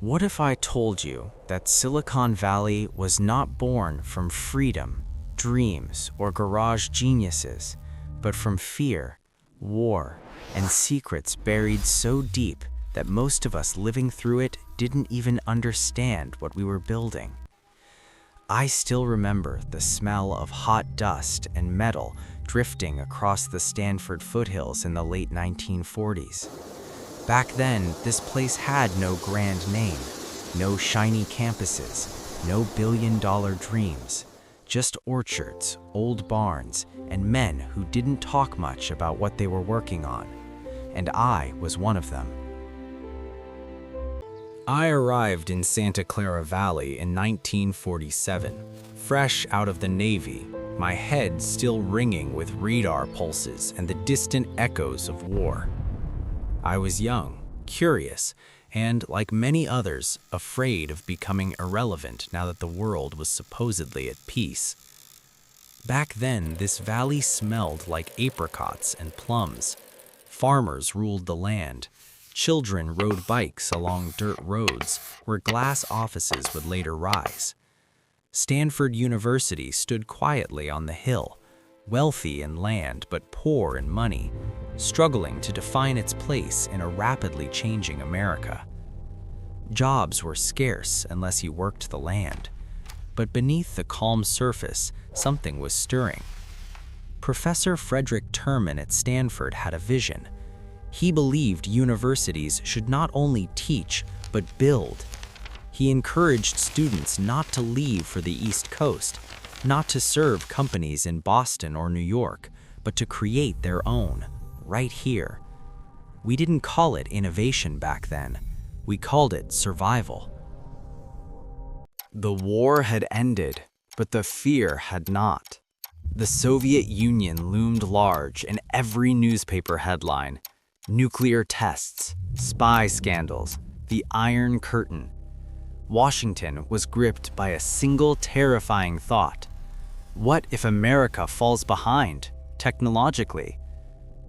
What if I told you that Silicon Valley was not born from freedom, dreams, or garage geniuses, but from fear, war, and secrets buried so deep that most of us living through it didn't even understand what we were building? I still remember the smell of hot dust and metal drifting across the Stanford foothills in the late 1940s. Back then, this place had no grand name, no shiny campuses, no billion-dollar dreams, just orchards, old barns, and men who didn't talk much about what they were working on. And I was one of them. I arrived in Santa Clara Valley in 1947, fresh out of the Navy, my head still ringing with radar pulses and the distant echoes of war. I was young, curious, and, like many others, afraid of becoming irrelevant now that the world was supposedly at peace. Back then, this valley smelled like apricots and plums. Farmers ruled the land. Children rode bikes along dirt roads where glass offices would later rise. Stanford University stood quietly on the hill, wealthy in land but poor in money, struggling to define its place in a rapidly changing America. Jobs were scarce unless you worked the land, but beneath the calm surface, something was stirring. Professor Frederick Terman at Stanford had a vision. He believed universities should not only teach, but build. He encouraged students not to leave for the East Coast, not to serve companies in Boston or New York, but to create their own, right here. We didn't call it innovation back then. We called it survival. The war had ended, but the fear had not. The Soviet Union loomed large in every newspaper headline. Nuclear tests, spy scandals, the Iron Curtain. Washington was gripped by a single terrifying thought. What if America falls behind, technologically?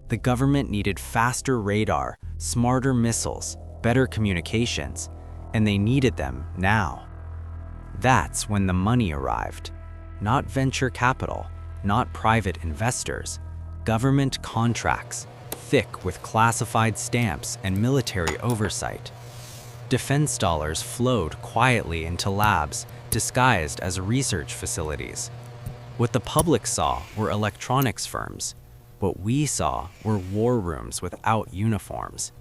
The government needed faster radar, smarter missiles, better communications, and they needed them now. That's when the money arrived. Not venture capital, not private investors, government contracts, thick with classified stamps and military oversight. Defense dollars flowed quietly into labs disguised as research facilities. What the public saw were electronics firms. What we saw were war rooms without uniforms.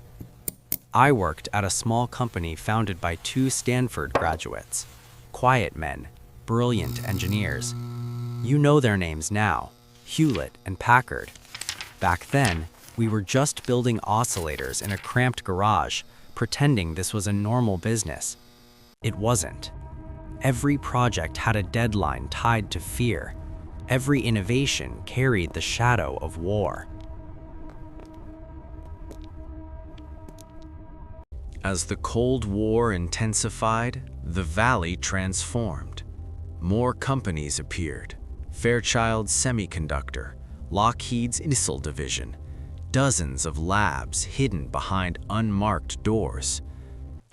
I worked at a small company founded by two Stanford graduates. Quiet men, brilliant engineers. You know their names now, Hewlett and Packard. Back then, we were just building oscillators in a cramped garage, pretending this was a normal business. It wasn't. Every project had a deadline tied to fear. Every innovation carried the shadow of war. As the Cold War intensified, the valley transformed. More companies appeared. Fairchild Semiconductor, Lockheed's missile division, dozens of labs hidden behind unmarked doors.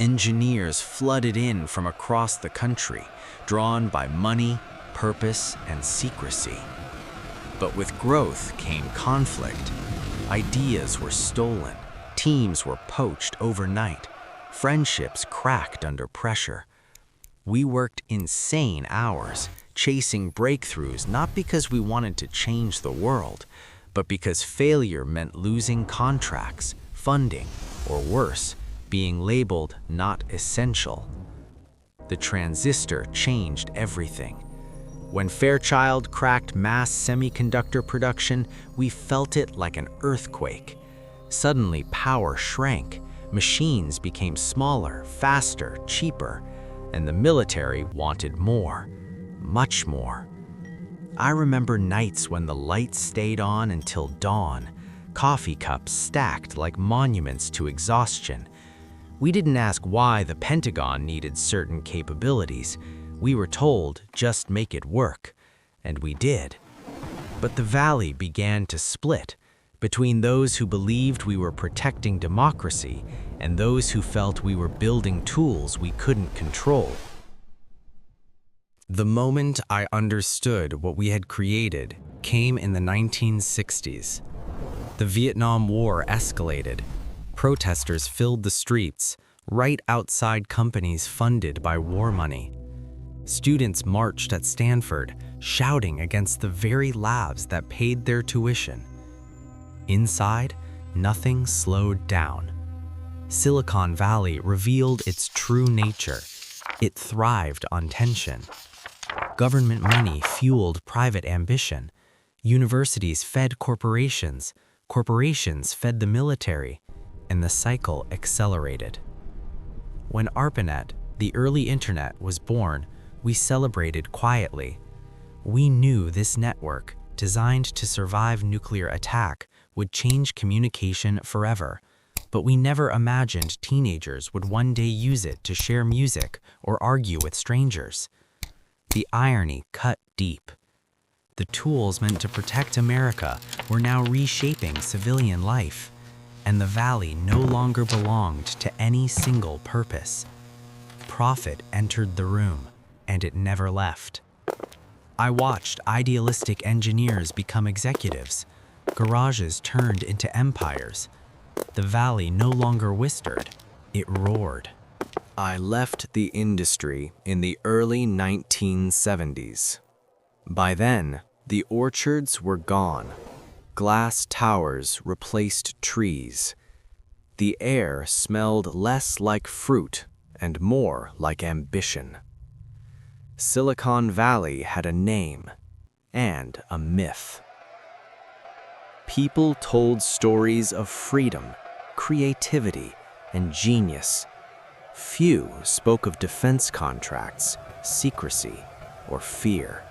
Engineers flooded in from across the country, drawn by money, purpose, and secrecy. But with growth came conflict. Ideas were stolen, teams were poached overnight, friendships cracked under pressure. We worked insane hours, chasing breakthroughs not because we wanted to change the world, but because failure meant losing contracts, funding, or worse, being labeled not essential. The transistor changed everything. When Fairchild cracked mass semiconductor production, we felt it like an earthquake. Suddenly, power shrank, machines became smaller, faster, cheaper, and the military wanted more, much more. I remember nights when the lights stayed on until dawn, coffee cups stacked like monuments to exhaustion. We didn't ask why the Pentagon needed certain capabilities. We were told, just make it work. And we did. But the valley began to split. between those who believed we were protecting democracy and those who felt we were building tools we couldn't control. The moment I understood what we had created came in the 1960s. The Vietnam War escalated. Protesters filled the streets, right outside companies funded by war money. Students marched at Stanford, shouting against the very labs that paid their tuition. Inside, nothing slowed down. Silicon Valley revealed its true nature. It thrived on tension. Government money fueled private ambition. Universities fed corporations. Corporations fed the military, and the cycle accelerated. When ARPANET, the early internet, was born, we celebrated quietly. We knew this network, designed to survive nuclear attack, would change communication forever, but we never imagined teenagers would one day use it to share music or argue with strangers. The irony cut deep. The tools meant to protect America were now reshaping civilian life, and the Valley no longer belonged to any single purpose. Profit entered the room, and it never left. I watched idealistic engineers become executives. Garages turned into empires. The Valley no longer whispered, it roared. I left the industry in the early 1970s. By then, the orchards were gone. Glass towers replaced trees. The air smelled less like fruit and more like ambition. Silicon Valley had a name and a myth. People told stories of freedom, creativity, and genius. Few spoke of defense contracts, secrecy, or fear.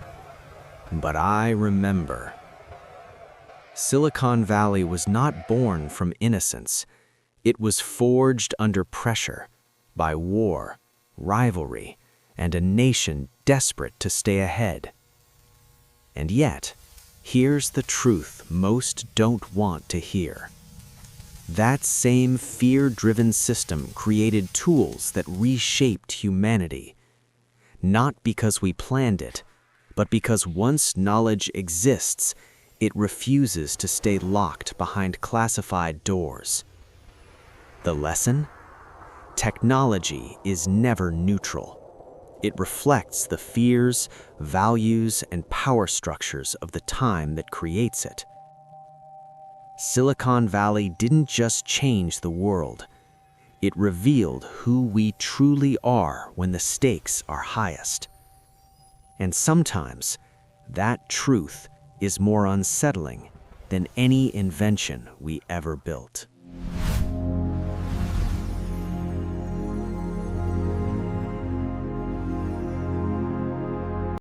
But I remember. Silicon Valley was not born from innocence. It was forged under pressure, by war, rivalry, and a nation desperate to stay ahead. And yet, here's the truth most don't want to hear. That same fear-driven system created tools that reshaped humanity. Not because we planned it, but because once knowledge exists, it refuses to stay locked behind classified doors. The lesson? Technology is never neutral. It reflects the fears, values, and power structures of the time that creates it. Silicon Valley didn't just change the world. It revealed who we truly are when the stakes are highest. And sometimes, that truth is more unsettling than any invention we ever built.